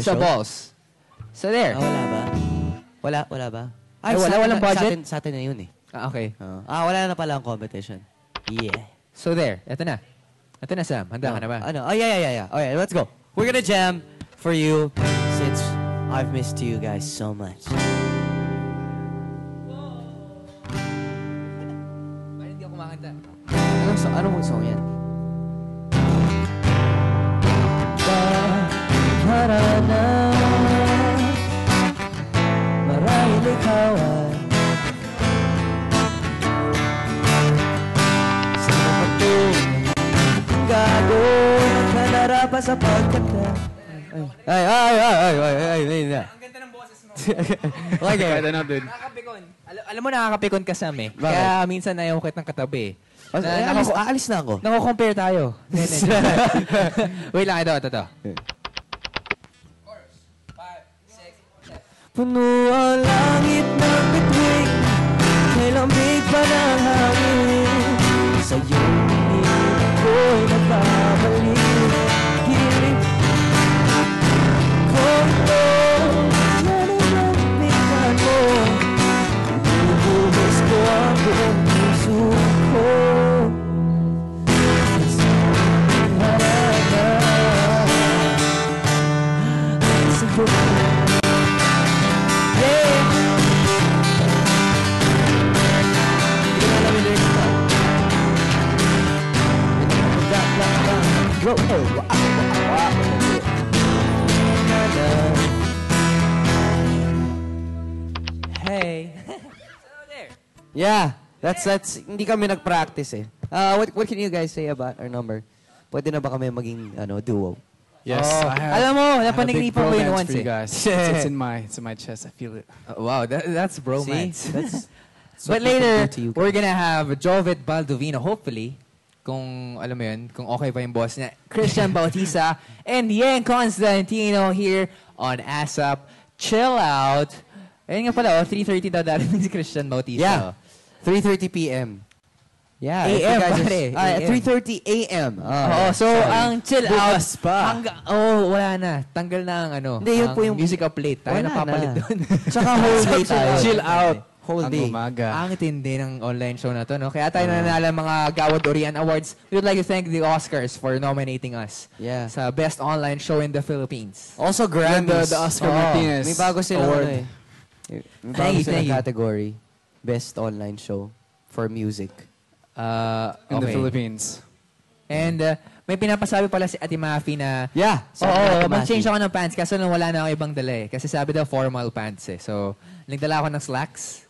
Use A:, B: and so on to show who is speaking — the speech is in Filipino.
A: Sa balls. So there.
B: Wala ba? Wala ba?
A: Ay, walang budget?
B: Sa atin na yun eh.
A: Okay.
B: Wala na pala ang competition. Yeah.
A: So there. Ito na. Ito na, Sam. Handa ka na ba?
B: Ano? Oh, yeah. Okay, let's go. We're gonna jam for you since I've missed you guys so much.
A: Ay, hindi ako kumakanta.
B: Anong song yan? Marahil ikaw ay sino pa ito gago nagkanarapa sa pagkanta. Ay.
A: Ang ganda ng boses mo.
B: Okay.
A: Nakakapikon. Alam mo, nakakapikon ka, Sam eh. Kaya minsan ayaw ko kitang katabi.
B: Aalis na ako.
A: Nako-compare tayo. Wait lang, ito.
B: Puno ang langit ng bituin, may lamig pa ng hangin. Sa iyong piling ako'y nagbabalik. Giling ko ito, yan ang nagmitan mo. Ibubuhos ko ang buong puso ko. Sa harapan, sa buhay.
A: Hey.
B: Yeah, that's hindi kami nag-practice eh. What can you guys say about our number? Pwede na ba kami maging duo?
C: Yes,
A: alam mo, napanaginipan ko yun once eh.
C: It's in my chest. I feel it.
A: Wow, that's bromance.
B: See? That's
A: But later, we're gonna have Jovet Baldovino, hopefully, kung alam mo yun, kung okay pa yung boss niya, Christian Bautista, and Yang Constantino here on ASAP. Chill out. Ayun nga pala, 3:30 daw darating si Christian Bautista.
B: Yeah, 3:30 p.m. Yeah,
A: AM, pare.
B: 3:30 a.m.
A: So ang chill out,
B: pa.
A: wala na. Tanggal na ang
B: Hindi, yun po yung
A: music up late. Tayo
B: wala
A: napapalit
B: na.
A: doon.
B: Tsaka whole day tayo.
C: Chill out.
B: Whole
C: Ang
B: day.
C: umaga.
A: Ang tindi ng online show na to, no? Kaya tayo nananalo mga Gawad Orian Awards. We would like to thank the Oscars for nominating us sa Best Online Show in the Philippines.
B: Also, Grammys.
C: The Oscar Martinez
B: May bago silang
C: Award.
B: May bago silang category. Best Online Show for Music.
C: In the Philippines.
A: And may pinapasabi pala si Ate Mafi na mag-change ako ng pants kasi wala na ako ibang dala eh. Kasi sabi daw formal pants eh. So, nagdala ako ng slacks.